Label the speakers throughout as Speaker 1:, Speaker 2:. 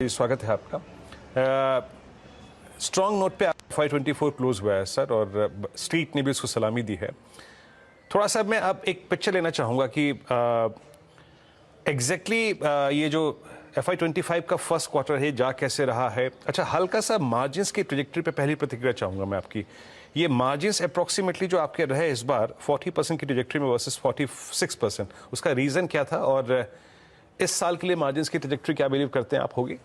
Speaker 1: जी, स्वागत है आपका। स्ट्रॉन्ग नोट पे FY24 क्लोज हुआ है सर, और स्ट्रीट ने भी उसको सलामी दी है। थोड़ा सा मैं अब एक पिक्चर लेना चाहूँगा कि एग्जैक्टली ये जो FY25 का फर्स्ट क्वार्टर है जा कैसे रहा है। अच्छा, हल्का सा मार्जिन्स की ट्रेजेक्टरी पे पहली प्रतिक्रिया चाहूँगा मैं आपकी। ये मार्जिन्स अप्रॉक्सीमेटली जो आपके रहे इस बार 40% की ट्रेजेक्टरी में वर्सेस 46%, उसका रीज़न क्या था, और इस साल के लिए मार्जिन्स की ट्रेजेक्टरी क्या बिलीव करते हैं आप होगी?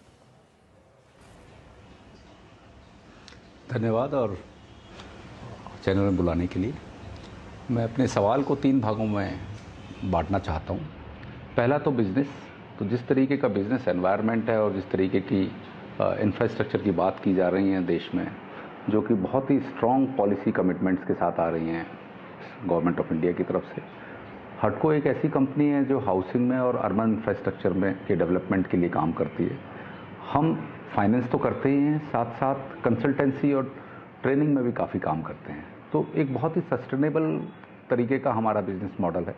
Speaker 2: धन्यवाद और चैनल में बुलाने के लिए। मैं अपने सवाल को 3 भागों में बांटना चाहता हूँ। पहला तो बिज़नेस, तो जिस तरीके का बिज़नेस एनवायरनमेंट है और जिस तरीके की इंफ्रास्ट्रक्चर की बात की जा रही है देश में, जो कि बहुत ही स्ट्रॉन्ग पॉलिसी कमिटमेंट्स के साथ आ रही हैं गवर्नमेंट ऑफ इंडिया की तरफ से। हडको एक ऐसी कंपनी है जो हाउसिंग में और अर्बन इंफ्रास्ट्रक्चर में के डेवलपमेंट के लिए काम करती है। हम फाइनेंस तो करते ही हैं, साथ साथ कंसल्टेंसी और ट्रेनिंग में भी काफ़ी काम करते हैं। तो एक बहुत ही सस्टेनेबल तरीके का हमारा बिजनेस मॉडल है।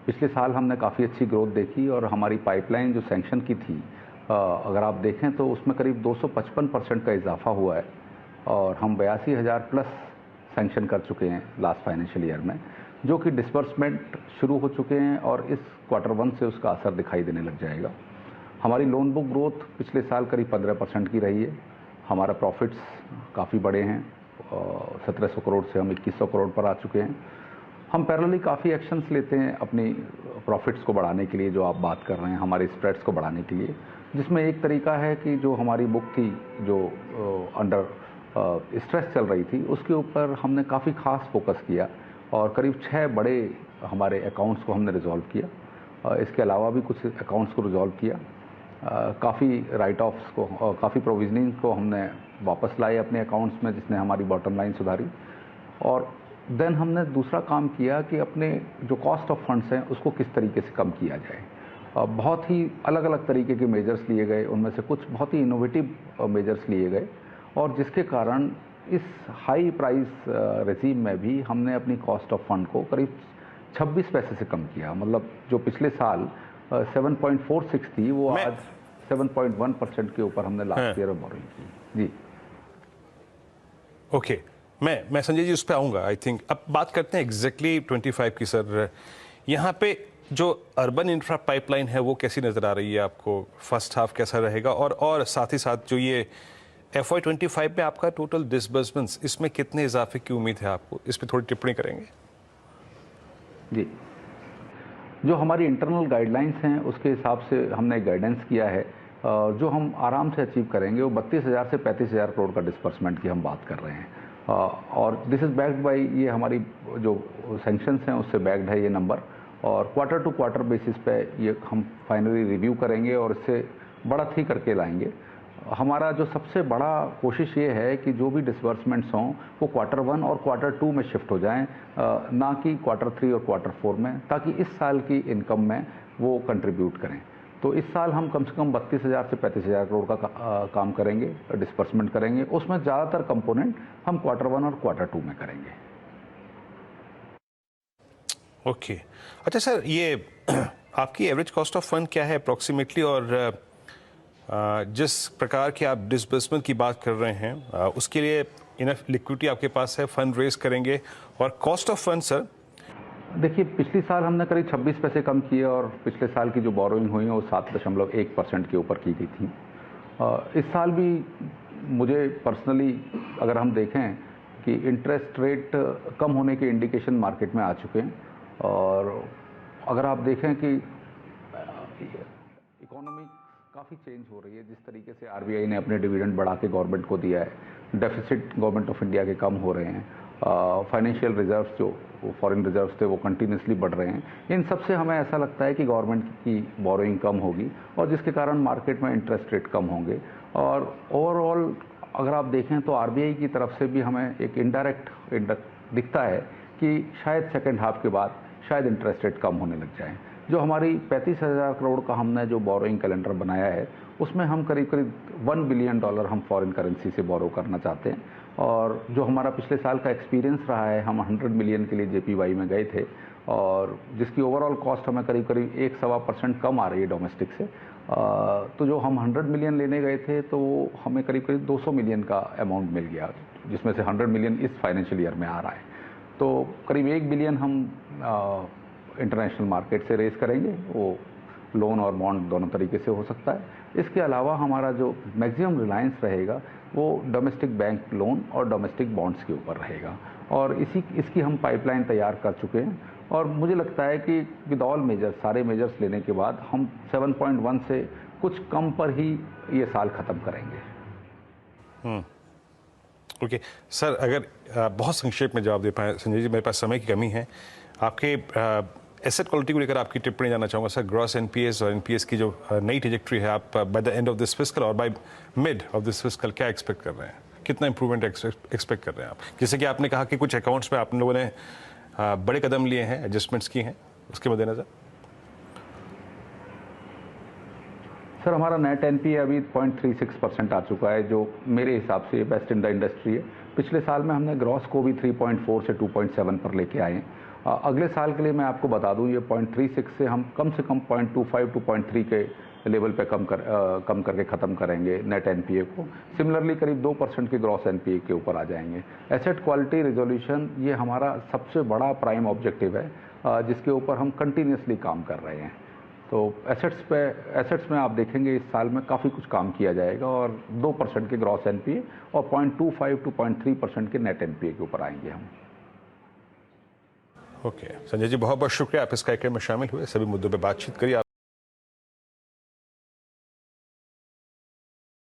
Speaker 2: पिछले साल हमने काफ़ी अच्छी ग्रोथ देखी और हमारी पाइपलाइन जो सैंक्शन की थी, अगर आप देखें तो उसमें करीब 255% का इजाफा हुआ है और हम 82,000 प्लस सैंक्शन कर चुके हैं लास्ट फाइनेंशियल ईयर में, जो कि डिस्बर्समेंट शुरू हो चुके हैं और इस क्वार्टर 1 से उसका असर दिखाई देने लग जाएगा। हमारी लोन बुक ग्रोथ पिछले साल करीब 15% की रही है। हमारा प्रॉफिट्स काफ़ी बड़े हैं, 1700 करोड़ से हम 2100 करोड़ पर आ चुके हैं। हम पैरेलली काफ़ी एक्शंस लेते हैं अपनी प्रॉफिट्स को बढ़ाने के लिए, जो आप बात कर रहे हैं, हमारे स्प्रेड्स को बढ़ाने के लिए, जिसमें एक तरीका है कि जो हमारी बुक थी जो अंडर स्ट्रेस चल रही थी, उसके ऊपर हमने काफ़ी खास फोकस किया और करीब 6 बड़े हमारे अकाउंट्स को हमने रिजॉल्व किया। इसके अलावा भी कुछ अकाउंट्स को रिजॉल्व किया। काफ़ी राइट ऑफ्स को, काफ़ी प्रोविजनिंग को हमने वापस लाए अपने अकाउंट्स में, जिसने हमारी बॉटम लाइन सुधारी। और देन हमने दूसरा काम किया कि अपने जो कॉस्ट ऑफ फंड्स हैं उसको किस तरीके से कम किया जाए। बहुत ही अलग अलग तरीके के मेजर्स लिए गए, उनमें से कुछ बहुत ही इनोवेटिव मेजर्स लिए गए, और जिसके कारण इस हाई प्राइस रेजीम में भी हमने अपनी कॉस्ट ऑफ फंड को करीब 26 पैसे से कम किया। मतलब जो पिछले साल 7.46 थी, वो आज 7.1% के ऊपर हमने लास्ट ईयर में बोरिंग की। जी
Speaker 1: ओके, मैं संजय जी उस पर आऊँगा। आई थिंक अब बात करते हैं एग्जैक्टली 25 की सर। यहाँ पे जो अर्बन इंफ्रा पाइपलाइन है वो कैसी नज़र आ रही है आपको? फर्स्ट हाफ कैसा रहेगा, और साथ ही साथ जो ये FY25 में आपका टोटल डिसबर्समेंट्स, इसमें कितने इजाफे की उम्मीद है आपको? इस पर थोड़ी टिप्पणी करेंगे?
Speaker 2: जी, जो हमारी इंटरनल गाइडलाइंस हैं उसके हिसाब से हमने गाइडेंस किया है। जो हम आराम से अचीव करेंगे वो 32,000 से 35,000 करोड़ का डिस्बर्समेंट की हम बात कर रहे हैं। और दिस इज़ बैक्ड बाय, ये हमारी जो सैंक्शंस हैं उससे बैक्ड है ये नंबर। और क्वार्टर टू क्वार्टर बेसिस पे ये हम फाइनली रिव्यू करेंगे और इससे बढ़त ही करके लाएंगे। हमारा जो सबसे बड़ा कोशिश ये है कि जो भी डिसबर्समेंट्स हों वो क्वार्टर 1 और क्वार्टर 2 में शिफ्ट हो जाएं, ना कि क्वार्टर 3 और क्वार्टर 4 में, ताकि इस साल की इनकम में वो कंट्रीब्यूट करें। तो इस साल हम कम से कम 32,000 से 35,000 करोड़ का काम करेंगे, डिसबर्समेंट करेंगे। उसमें ज़्यादातर कंपोनेंट हम क्वार्टर 1 और क्वार्टर 2 में करेंगे।
Speaker 1: ओके, अच्छा सर, ये आपकी एवरेज कॉस्ट ऑफ फंड क्या है अप्रॉक्सीमेटली, और जिस प्रकार के आप डिसबर्समेंट की बात कर रहे हैं उसके लिए इनफ लिक्विडिटी आपके पास है, फंड रेज करेंगे? और कॉस्ट ऑफ फंड सर?
Speaker 2: देखिए, पिछले साल हमने करीब 26 पैसे कम किए और पिछले साल की जो बोरोइंग हुई है वो 7.1% के ऊपर की गई थी। इस साल भी मुझे पर्सनली, अगर हम देखें कि इंटरेस्ट रेट कम होने के इंडिकेशन मार्केट में आ चुके हैं, और अगर आप देखें कि इकोनॉमी काफ़ी चेंज हो रही है, जिस तरीके से RBI ने अपने डिविडेंड बढ़ा के गवर्नमेंट को दिया है, डेफिसिट गवर्नमेंट ऑफ इंडिया के कम हो रहे हैं, फाइनेंशियल रिजर्व्स जो फॉरेन रिजर्व्स थे वो कंटिन्यूसली बढ़ रहे हैं। इन सब से हमें ऐसा लगता है कि गवर्नमेंट की बोरोइंग कम होगी और जिसके कारण मार्केट में इंटरेस्ट रेट कम होंगे। और ओवरऑल अगर आप देखें तो RBI की तरफ से भी हमें एक इनडायरेक्ट दिखता है कि शायद सेकेंड हाफ के बाद शायद इंटरेस्ट रेट कम होने लग जाएँ। जो हमारी 35,000 करोड़ का हमने जो बोरोइंग कैलेंडर बनाया है, उसमें हम करीब करीब $1 बिलियन हम फॉरेन करेंसी से बोरो करना चाहते हैं। और जो हमारा पिछले साल का एक्सपीरियंस रहा है, हम 100 मिलियन के लिए JPY में गए थे, और जिसकी ओवरऑल कॉस्ट हमें करीब करीब 1-1.25% कम आ रही है डोमेस्टिक से। तो जो हम 100 मिलियन लेने गए थे तो हमें करीब करीब 200 मिलियन का अमाउंट मिल गया, जिसमें से 100 मिलियन इस फाइनेंशियल ईयर में आ रहा है। तो करीब 1 बिलियन हम इंटरनेशनल मार्केट से रेज करेंगे, वो लोन और बॉन्ड दोनों तरीके से हो सकता है। इसके अलावा हमारा जो मैक्सिमम रिलायंस रहेगा वो डोमेस्टिक बैंक लोन और डोमेस्टिक बॉन्ड्स के ऊपर रहेगा, और इसकी हम पाइपलाइन तैयार कर चुके हैं। और मुझे लगता है कि विद ऑल मेजर्स, सारे मेजर्स लेने के बाद हम 7.1 से कुछ कम पर ही ये साल ख़त्म करेंगे।
Speaker 1: ओके सर, अगर बहुत संक्षेप में जवाब दे पाए संजय जी, मेरे पास समय की कमी है। आपके एसेट क्वालिटी को लेकर आपकी टिप्पणी जानना चाहूँगा सर। ग्रॉस एनपीएस और एनपीएस की जो नई ट्रेजेक्ट्री है, आप by the end of this fiscal और by mid of this fiscal क्या एक्सपेक्ट कर रहे हैं? कितना इंप्रूवमेंट एक्सपेक्ट कर रहे हैं आप? जैसे कि आपने कहा कि कुछ अकाउंट्स में आप लोगों ने बड़े कदम लिए हैं, एडजस्टमेंट्स की हैं, उसके मद्देनजर।
Speaker 2: सर हमारा नेट एनपीए अभी 0.36% आ चुका है, जो मेरे हिसाब से बेस्ट इन द इंडस्ट्री है। पिछले साल में हमने ग्रॉस को भी 3.4 से 2.7 पर लेके आए हैं। अगले साल के लिए मैं आपको बता दूं, ये 0.36 से हम कम से कम 0.25 टू 0.3 के लेवल पे कम करके ख़त्म करेंगे नेट एनपीए को। सिमिलरली करीब 2% के ग्रॉस एनपीए के ऊपर आ जाएंगे। एसेट क्वालिटी रिजोल्यूशन ये हमारा सबसे बड़ा प्राइम ऑब्जेक्टिव है, जिसके ऊपर हम कंटिन्यूसली काम कर रहे हैं। तो एसेट्स में आप देखेंगे इस साल में काफ़ी कुछ काम किया जाएगा, और 2% के ग्रॉस एनपीए और 0.25 टू 0.3% के नेट एनपीए के ऊपर आएंगे हम।
Speaker 1: ओके संजय जी, बहुत बहुत शुक्रिया, आप इस कार्यक्रम में शामिल हुए, सभी मुद्दों पे बातचीत करिए।